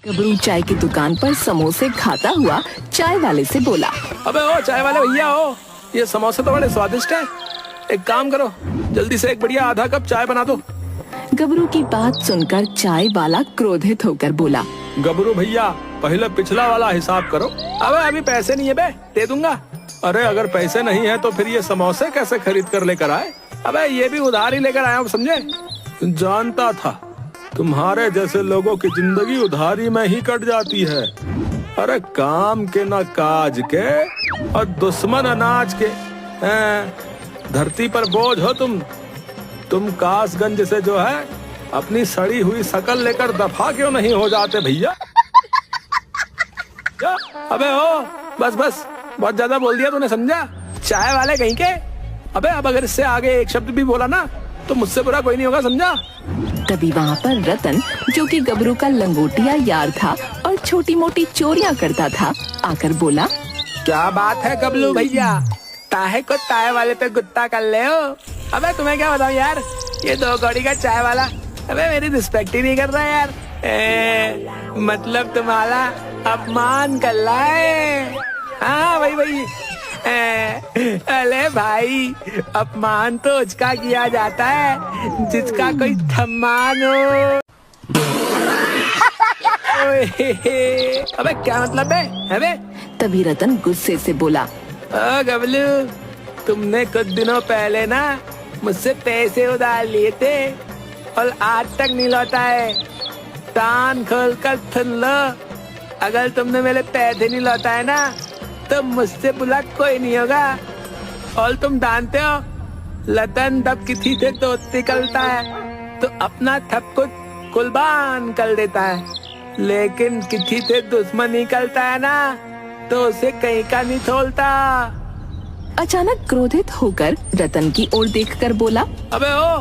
गबरू चाय की दुकान पर समोसे खाता हुआ चाय वाले से बोला, अबे ओ चाय वाले भैया हो, ये समोसे तो बड़े स्वादिष्ट हैं। एक काम करो, जल्दी से एक बढ़िया आधा कप चाय बना दो। गबरू की बात सुनकर चाय वाला क्रोधित होकर बोला, गबरू भैया पहले पिछला वाला हिसाब करो। अबे अभी पैसे नहीं है बे, दे दूंगा। अरे अगर पैसे नहीं है तो फिर ये समोसे कैसे खरीद कर लेकर आए? अबे ये भी उधार ही लेकर आया हूँ, समझे? जानता था तुम्हारे जैसे लोगों की जिंदगी उधारी में ही कट जाती है। अरे काम के न काज के और दुश्मन अनाज के। धरती पर बोझ हो तुम कासगंज से जो है अपनी सड़ी हुई शकल लेकर दफा क्यों नहीं हो जाते भैया? अबे ओ बस बहुत ज्यादा बोल दिया तूने, समझा? चाय वाले कहीं के। अबे अब अगर इससे आगे एक शब्द भी बोला ना तो मुझसे बुरा कोई नहीं होगा, समझा? तभी वहाँ पर रतन, जो कि गबरू का लंगोटिया यार था और छोटी मोटी चोरियां करता था, आकर बोला, क्या बात है गबलू भैया, ताहे को चाय वाले पे गुत्ता कर ले हो? अबे तुम्हें क्या बताऊं यार, ये 2 कौड़ी का चाय वाला अबे मेरी रिस्पेक्ट ही नहीं कर रहा यार। मतलब तुम्हारा अपमान कर रहा है। हाँ वही। अरे भाई, अपमान तो उसका किया जाता है जिसका कोई सम्मान हो। अबे क्या मतलब है? अबे तभी रतन गुस्से से बोला, गबलू, तुमने कुछ दिनों पहले ना मुझसे पैसे उधार लिए थे और आज तक नहीं लौटा है। कान खोल कर सुन लो, अगर तुमने मेरे पैसे नहीं लौटाए ना तो मुझसे बुला कोई नहीं होगा। और तुम जानते हो, लतन जब किसी से दोस्त निकलता है तो अपना सब कुछ कुर्बान कर देता है, लेकिन किसी से दुश्मन निकलता है ना तो उसे कहीं का नहीं छोड़ता। अचानक क्रोधित होकर रतन की ओर देखकर बोला, अबे ओ,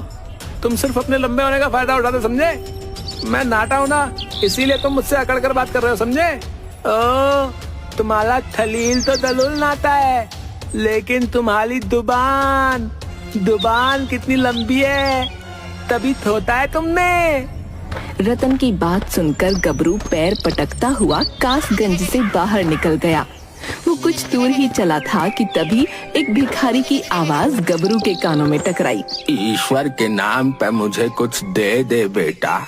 तुम सिर्फ अपने लंबे होने का फायदा उठाते, समझे? मैं नाटा हूँ ना, इसीलिए तुम मुझसे अकड़ कर बात कर रहे हो, समझे? ओ, तुम्हारा खलील तो दलूल नाता है, लेकिन तुम्हारी दुबान कितनी लंबी है, तभी थोता है तुमने। रतन की बात सुनकर गबरू पैर पटकता हुआ कासगंज से बाहर निकल गया। वो कुछ दूर ही चला था कि तभी एक भिखारी की आवाज गबरू के कानों में टकराई, ईश्वर के नाम पे मुझे कुछ दे दे बेटा।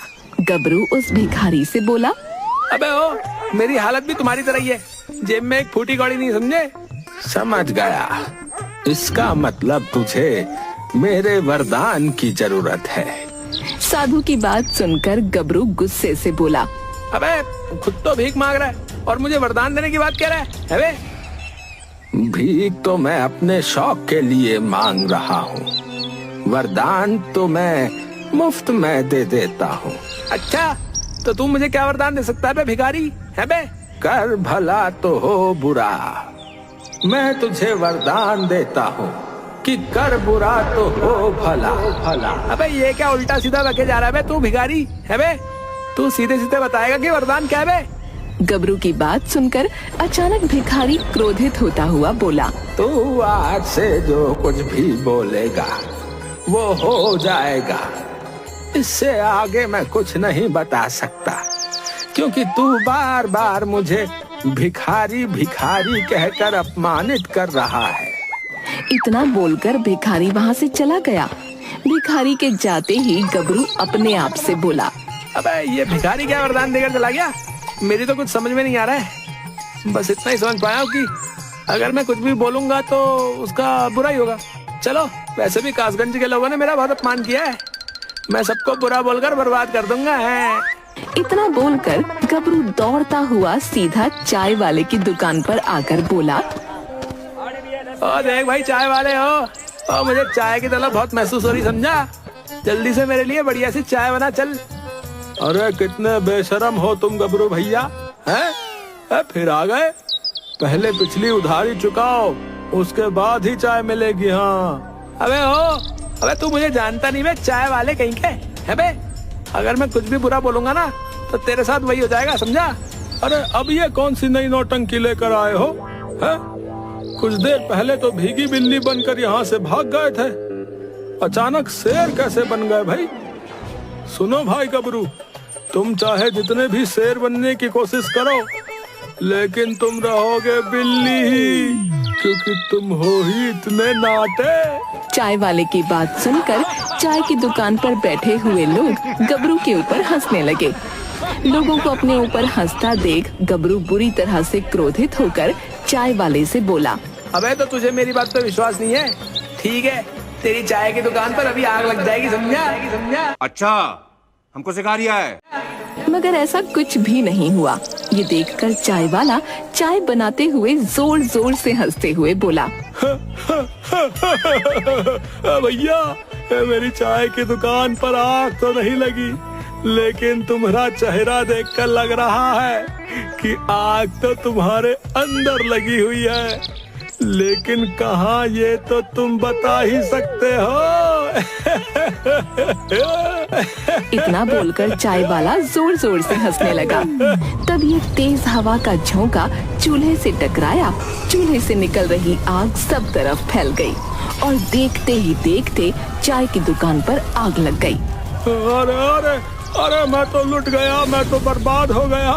गबरू उस भिखारी से बोला, अबे ओ, मेरी हालत भी तुम्हारी तरह ही है, जेब में एक फूटी कौड़ी नहीं, समझे? समझ गया, इसका मतलब तुझे मेरे वरदान की जरूरत है। साधु की बात सुनकर गबरू गुस्से से बोला, अबे खुद तो भीख मांग रहा है और मुझे वरदान देने की बात कह रहा है? अबे भीख तो मैं अपने शौक के लिए मांग रहा हूँ, वरदान तो मैं मुफ्त में दे देता हूँ। अच्छा, तो तू मुझे क्या वरदान दे सकता है बे भिखारी? है बे? कर भला तो हो बुरा, मैं तुझे वरदान देता हूँ कि कर बुरा तो हो भला। अबे ये क्या उल्टा सीधा बके जा रहा है बे तू भिखारी? है बे? तू सीधे सीधे बताएगा कि वरदान क्या है बे? गबरू की बात सुनकर अचानक भिखारी क्रोधित होता हुआ बोला, तू आज से जो कुछ भी बोलेगा वो हो जाएगा, इससे आगे मैं कुछ नहीं बता सकता, क्योंकि तू बार बार मुझे भिखारी कहकर अपमानित कर रहा है। इतना बोलकर भिखारी वहाँ से चला गया। भिखारी के जाते ही गबरू अपने आप से बोला, अबे ये भिखारी क्या वरदान देकर चला गया? मेरी तो कुछ समझ में नहीं आ रहा है। बस इतना ही समझ पाया हूँ कि अगर मैं कुछ भी बोलूंगा तो उसका बुरा ही होगा। चलो, वैसे भी कासगंज के लोगों ने मेरा बहुत अपमान किया है, मैं सबको बुरा बोलकर बर्बाद कर दूंगा। है इतना बोलकर गबरू दौड़ता हुआ सीधा चाय वाले की दुकान पर आकर बोला, ओ देख भाई, चाय वाले हो, और मुझे चाय की तलब बहुत महसूस हो रही, समझा? जल्दी से मेरे लिए बढ़िया सी चाय बना, चल। अरे कितने बेशरम हो तुम गबरू भैया, हैं? फिर आ गए? पहले पिछली उधारी चुकाओ, उसके बाद ही चाय मिलेगी। हाँ अबे तू मुझे जानता नहीं बे, चाय वाले कहीं के है बे? अगर मैं कुछ भी बुरा बोलूंगा ना तो तेरे साथ वही हो जाएगा, समझा? अरे अब ये कौन सी नई नौटंकी लेकर आए हो? है? कुछ देर पहले तो भीगी बिल्ली बनकर यहाँ से भाग गए थे, अचानक शेर कैसे बन गए भाई? सुनो भाई गबरू, तुम चाहे जितने भी शेर बनने की कोशिश करो, लेकिन तुम रहोगे बिल्ली ही, क्योंकि तुम हो ही इतने नाटे। चाय वाले की बात सुनकर चाय की दुकान पर बैठे हुए लोग गबरू के ऊपर हंसने लगे। लोगों को अपने ऊपर हंसता देख गबरू बुरी तरह से क्रोधित होकर चाय वाले से बोला, अबे तो तुझे मेरी बात पे विश्वास नहीं है? ठीक है, तेरी चाय की दुकान पर अभी आग लग जाएगी, समझा? अच्छा, हमको सिखा रिया है। मगर ऐसा कुछ भी नहीं हुआ। ये देखकर चाय वाला चाय बनाते हुए जोर जोर से हंसते हुए बोला, भैया, मेरी चाय की दुकान पर आग तो नहीं लगी, लेकिन तुम्हारा चेहरा देखकर लग रहा है कि आग तो तुम्हारे अंदर लगी हुई है, लेकिन कहाँ ये तो तुम बता ही सकते हो। इतना बोलकर चाय वाला जोर जोर से हंसने लगा। तभी एक तेज हवा का झोंका चूल्हे से टकराया। चूल्हे से निकल रही आग सब तरफ फैल गई और देखते ही देखते चाय की दुकान पर आग लग गई। अरे अरे अरे, मैं तो लुट गया, मैं तो बर्बाद हो गया।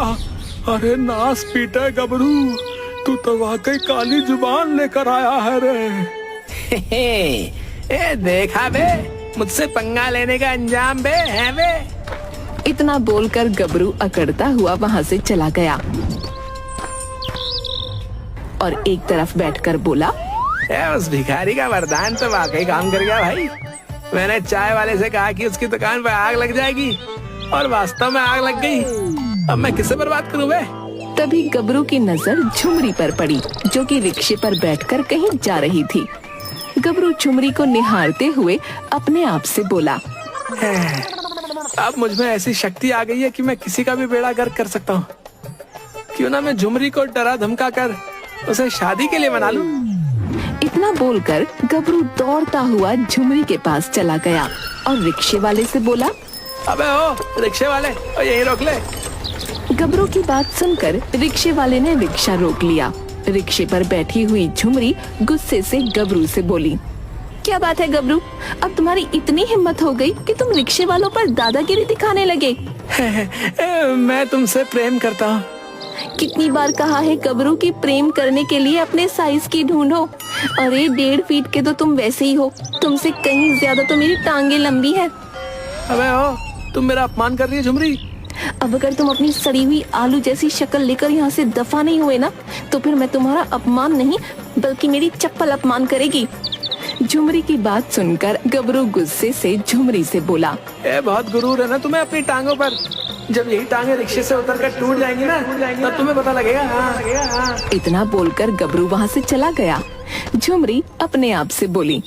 अरे नास पीटे गबरू, तू तो वाकई काली जुबान लेकर आया है रे। ए देखा बे, मुझसे पंगा लेने का अंजाम बे है बे। इतना बोलकर गबरू अकड़ता हुआ वहाँ से चला गया और एक तरफ बैठकर बोला, उस भिखारी का वरदान तो वाकई काम कर गया भाई। मैंने चाय वाले से कहा कि उसकी दुकान पर आग लग जाएगी और वास्तव में आग लग गई। अब मैं किससे बर्बाद करूं बे? तभी गबरू की नजर झुमरी पर पड़ी, जो कि रिक्शे पर बैठकर कहीं जा रही थी। गबरू झुमरी को निहारते हुए अपने आप से बोला, अब मुझ में ऐसी शक्ति आ गई है कि मैं किसी का भी बेड़ा गर्क कर सकता हूँ। क्यों ना मैं झुमरी को डरा धमका कर उसे शादी के लिए मना लूं। इतना बोलकर गबरू दौड़ता हुआ झुमरी के पास चला गया और रिक्शे वाले से बोला, अबे ओ रिक्शे वाले, यहीं रोक ले। गबरू की बात सुनकर रिक्शे वाले ने रिक्शा रोक लिया। रिक्शे पर बैठी हुई झुमरी गुस्से से गबरू से बोली, क्या बात है गबरू, अब तुम्हारी इतनी हिम्मत हो गई कि तुम रिक्शे वालों पर दादागिरी दिखाने लगे। मैं तुमसे प्रेम करता हूँ। कितनी बार कहा है गबरू की प्रेम करने के लिए अपने साइज की ढूंढो। अरे 1.5 फीट के तो तुम वैसे ही हो, तुमसे कहीं ज्यादा तो मेरी टांगे लंबी है। अबे ओ, तुम मेरा अपमान कर रही है झुमरी। अब अगर तुम अपनी सड़ी हुई आलू जैसी शक्ल लेकर यहाँ से दफा नहीं हुए ना, तो फिर मैं तुम्हारा अपमान नहीं बल्कि मेरी चप्पल अपमान करेगी। झुमरी की बात सुनकर गबरू गुस्से से झुमरी से बोला, बहुत गुरूर है ना तुम्हें अपनी टांगों पर। जब यही टांगे रिक्शे से उतरकर टूट जाएंगी ना, तब तुम्हें पता लगेगा। हाँ। इतना बोलकर गबरू वहाँ से चला गया। झुमरी अपने आप से बोली,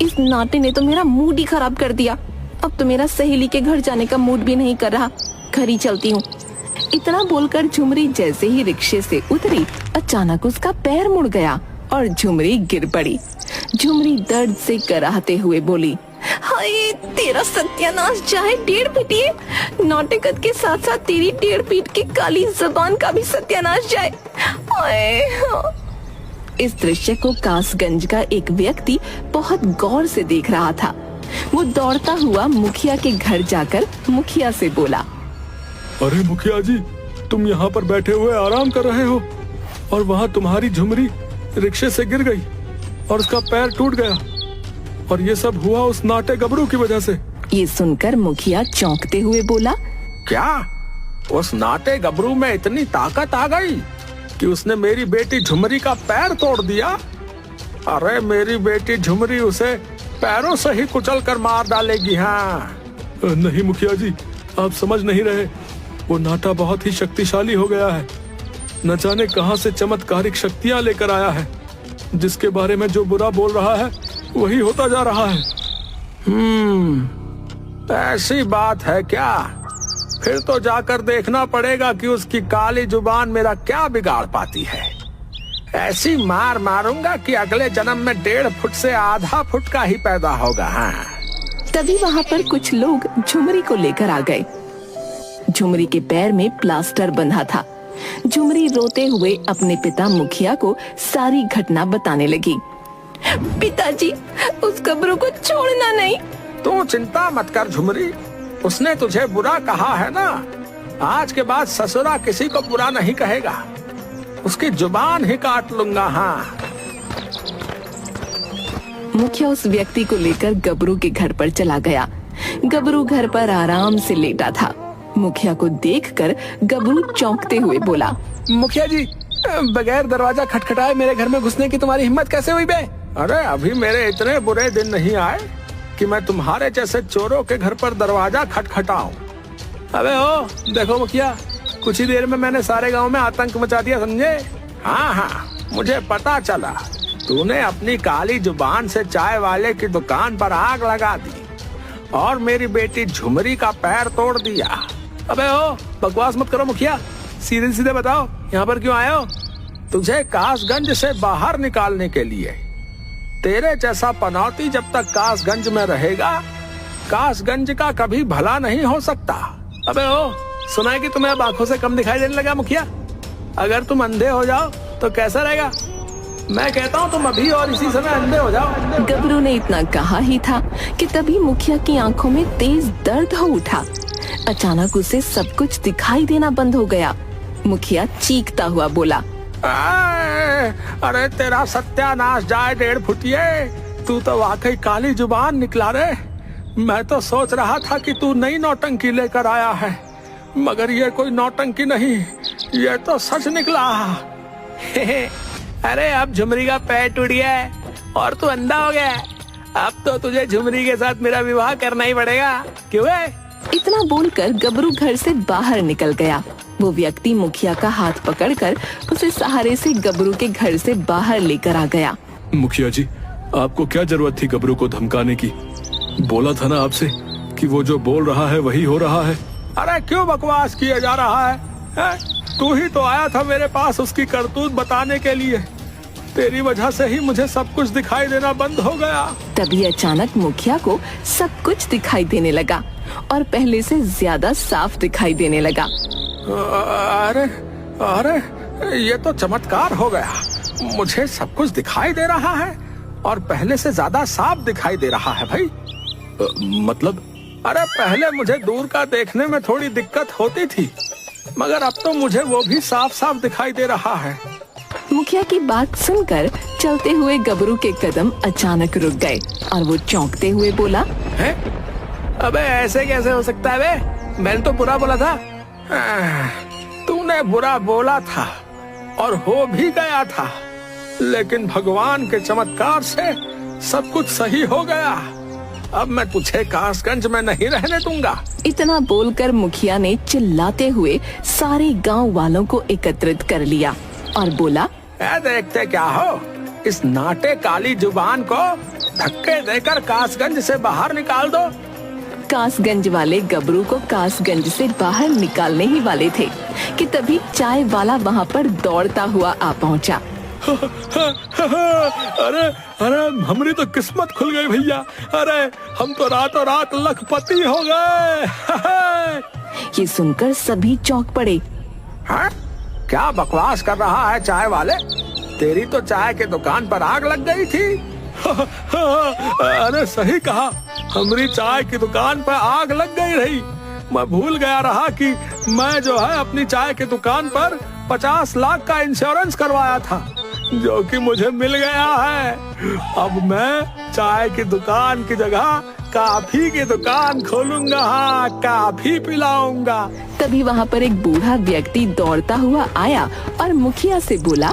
इस नाटे ने तो मेरा मूड ही खराब कर दिया। अब तो मेरा सहेली के घर जाने का मूड भी नहीं कर रहा, घर ही चलती हूँ। इतना बोलकर झुमरी जैसे ही रिक्शे से उतरी, अचानक उसका पैर मुड़ गया और झुमरी गिर पड़ी। झुमरी दर्द से कराहते हुए बोली, हाय तेरा सत्यानाश चाहे 1.5 फीट, नाटकत के साथ साथ तेरी 1.5 फीट की काली जबान का भी सत्यानाश जाए। इस दृश्य को कासगंज का एक व्यक्ति बहुत गौर से देख रहा था। वो दौड़ता हुआ मुखिया के घर जाकर मुखिया से बोला, अरे मुखिया जी, तुम यहाँ पर बैठे हुए आराम कर रहे हो और वहाँ तुम्हारी झुमरी रिक्शे से गिर गई और उसका पैर टूट गया, और ये सब हुआ उस नाटे गबरू की वजह से। ये सुनकर मुखिया चौंकते हुए बोला, क्या उस नाटे गबरू में इतनी ताकत आ गई कि उसने मेरी बेटी झुमरी का पैर तोड़ दिया? अरे मेरी बेटी झुमरी उसे पैरों से ही कुचल कर मार डालेगी। हाँ नहीं मुखिया जी, आप समझ नहीं रहे। वो नाटा बहुत ही शक्तिशाली हो गया है, न जाने कहां से चमत्कारिक शक्तियां लेकर आया है। जिसके बारे में जो बुरा बोल रहा है वही होता जा रहा है। ऐसी बात है क्या? फिर तो जाकर देखना पड़ेगा कि उसकी काली जुबान मेरा क्या बिगाड़ पाती है। ऐसी मार मारूंगा कि अगले जन्म में 1.5 फुट से आधा फुट का ही पैदा होगा। हाँ। तभी वहाँ पर कुछ लोग झुमरी को लेकर आ गए। झुमरी के पैर में प्लास्टर बंधा था। झुमरी रोते हुए अपने पिता मुखिया को सारी घटना बताने लगी। पिताजी, उस गबरू को छोड़ना नहीं। तू चिंता मत कर झुमरी, उसने तुझे बुरा कहा है ना, आज के बाद ससुरा किसी को बुरा नहीं कहेगा, उसकी जुबान ही काट लूंगा। हाँ। मुखिया उस व्यक्ति को लेकर गबरू के घर पर चला गया। गबरू घर पर आराम से लेटा था। मुखिया को देखकर गबरू चौंकते हुए बोला, मुखिया जी, बगैर दरवाजा खटखटाए मेरे घर में घुसने की तुम्हारी हिम्मत कैसे हुई बे? अरे अभी मेरे इतने बुरे दिन नहीं आए कि मैं तुम्हारे जैसे चोरों के घर पर दरवाजा खटखटाऊं। अबे ओ देखो मुखिया, कुछ ही देर में मैंने सारे गांव में आतंक मचा दिया, समझे? हाँ, मुझे पता चला तूने अपनी काली जुबान से चाय वाले की दुकान पर आग लगा दी और मेरी बेटी झुमरी का पैर तोड़ दिया। अबे ओ बकवास मत करो मुखिया, सीधे सीधे बताओ यहाँ पर क्यों आए हो? तुझे कासगंज से बाहर निकालने के लिए। तेरे जैसा पनौती जब तक कासगंज में रहेगा, कासगंज का कभी भला नहीं हो सकता। अबे ओ, सुना है कि तुम्हें अब आंखों से कम दिखाई देने लगा मुखिया? अगर तुम अंधे हो जाओ तो कैसा रहेगा? मैं कहता हूँ तुम अभी और इसी समय अंधे हो जाओ। गबरू ने इतना कहा ही था कि तभी मुखिया की आंखों में तेज दर्द हो उठा। अचानक उसे सब कुछ दिखाई देना बंद हो गया। मुखिया चीखता हुआ बोला, अरे तेरा सत्यानाश जाए 1.5 फुटिये, तू तो वाकई काली जुबान निकला रे। मैं तो सोच रहा था कि तू नई नौटंकी लेकर आया है, मगर ये कोई नौटंकी नहीं, ये तो सच निकला। अरे अब झुमरी का पैर टूट गया है और तू अंधा हो गया है। अब तो तुझे झुमरी के साथ मेरा विवाह करना ही पड़ेगा, क्यों है? इतना बोलकर गबरू घर से बाहर निकल गया। वो व्यक्ति मुखिया का हाथ पकड़कर उसे सहारे से गबरू के घर से बाहर लेकर आ गया। मुखिया जी, आपको क्या जरूरत थी गबरू को धमकाने की? बोला था ना आपसे कि वो जो बोल रहा है वही हो रहा है। अरे क्यों बकवास किया जा रहा है? तू ही तो आया था मेरे पास उसकी करतूत बताने के लिए। तेरी वजह से ही मुझे सब कुछ दिखाई देना बंद हो गया। तभी अचानक मुखिया को सब कुछ दिखाई देने लगा और पहले से ज्यादा साफ दिखाई देने लगा। अरे अरे ये तो चमत्कार हो गया, मुझे सब कुछ दिखाई दे रहा है और पहले से ज्यादा साफ दिखाई दे रहा है भाई। मतलब? अरे पहले मुझे दूर का देखने में थोड़ी दिक्कत होती थी, मगर अब तो मुझे वो भी साफ साफ दिखाई दे रहा है। मुखिया की बात सुनकर चलते हुए गबरू के कदम अचानक रुक गए और वो चौंकते हुए बोला, है? अबे ऐसे कैसे हो सकता है बे? मैंने तो बुरा बोला था। तूने बुरा बोला था और हो भी गया था, लेकिन भगवान के चमत्कार से सब कुछ सही हो गया। अब मैं तुझे कासगंज में नहीं रहने दूंगा। इतना बोलकर मुखिया ने चिल्लाते हुए सारे गांव वालों को एकत्रित कर लिया और बोला, देखते क्या हो, इस नाटे काली जुबान को धक्के देकर कासगंज से बाहर निकाल दो। कासगंज वाले गबरू को कासगंज से बाहर निकालने ही वाले थे कि तभी चाय वाला वहाँ पर दौड़ता हुआ आ पहुँचा। अरे अरे हमारी तो किस्मत खुल गई भैया। अरे हम तो रातों रात लखपति हो गए। ये सुनकर सभी चौंक पड़े। हाँ? क्या बकवास कर रहा है चाय वाले? तेरी तो चाय की दुकान पर आग लग गई थी। अरे सही कहा, हमारी चाय की दुकान पर आग लग गई रही। मैं भूल गया रहा कि मैं जो है अपनी चाय की दुकान पर 50 लाख का इंश्योरेंस करवाया था, जो कि मुझे मिल गया है। अब मैं चाय की दुकान की जगह काफी की दुकान खोलूंगा। हाँ, काफी पिलाऊंगा। तभी वहाँ पर एक बूढ़ा व्यक्ति दौड़ता हुआ आया और मुखिया से बोला,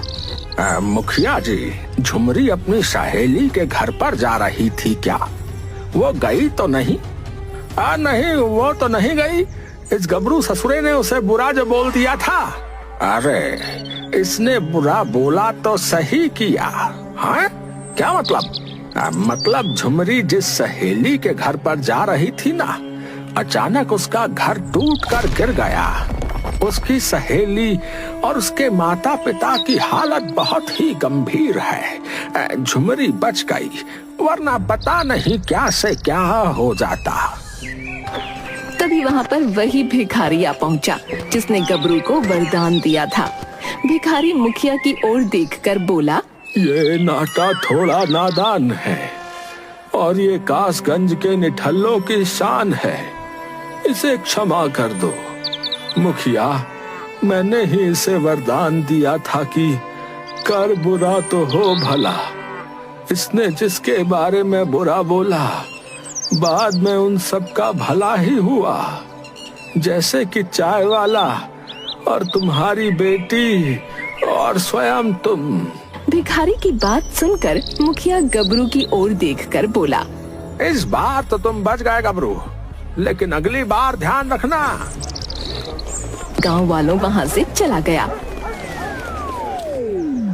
मुखिया जी, झुमरी अपनी सहेली के घर पर जा रही थी क्या? वो गई तो नहीं? नहीं, वो तो नहीं गई। इस गबरू ससुरे ने उसे बुरा जो बोल दिया था। अरे इसने बुरा बोला तो सही किया। हाँ, क्या मतलब? मतलब झुमरी जिस सहेली के घर पर जा रही थी ना, अचानक उसका घर टूटकर गिर गया। उसकी सहेली और उसके माता पिता की हालत बहुत ही गंभीर है। झुमरी बच गई, वरना पता नहीं क्या से क्या हो जाता। तभी वहाँ पर वही भिखारी आ पहुँचा जिसने गबरू को वरदान दिया था। भिखारी मुखिया की ओर देखकर बोला, ये नाटा थोड़ा नादान है और ये कासगंज के निठल्लों की शान है। इसे क्षमा कर दो मुखिया, मैंने ही इसे वरदान दिया था कि कर बुरा तो हो भला। इसने जिसके बारे में बुरा बोला, बाद में उन सब का भला ही हुआ, जैसे कि चाय वाला और तुम्हारी बेटी और स्वयं तुम। भिखारी की बात सुनकर मुखिया गबरू की ओर देखकर बोला, इस बार तो तुम बच गए गबरू, लेकिन अगली बार ध्यान रखना। गांव वालों वहां से चला गया।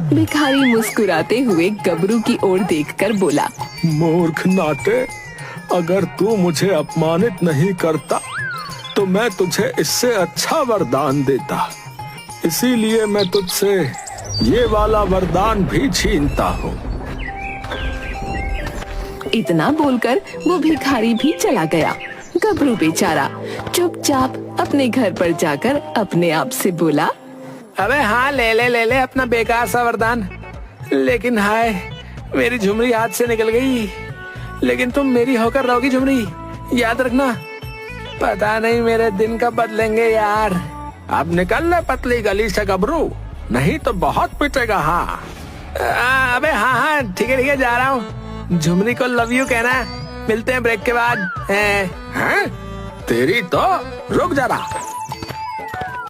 भिखारी मुस्कुराते हुए गबरू की ओर देखकर बोला, मूर्ख नाटे, अगर तू मुझे अपमानित नहीं करता तो मैं तुझे इससे अच्छा वरदान देता। इसीलिए मैं तुझसे ये वाला वरदान भी छीनता हूँ। इतना बोलकर वो भिखारी भी चला गया। गबरू बेचारा चुपचाप अपने घर पर जाकर अपने आप से बोला, अबे हाँ, ले ले अपना बेकार सा वरदान। लेकिन हाय, मेरी झुमरी हाथ से निकल गई। लेकिन तुम मेरी होकर रहोगी झुमरी, याद रखना। पता नहीं मेरे दिन कब बदलेंगे यार। अब निकल ले पतली गली से गबरू, नहीं तो बहुत पिटेगा। हाँ अबे हाँ, ठीक है जा रहा हूँ। झुमरी को लव यू कहना। मिलते हैं ब्रेक के बाद। हैं? तेरी तो रुक जरा।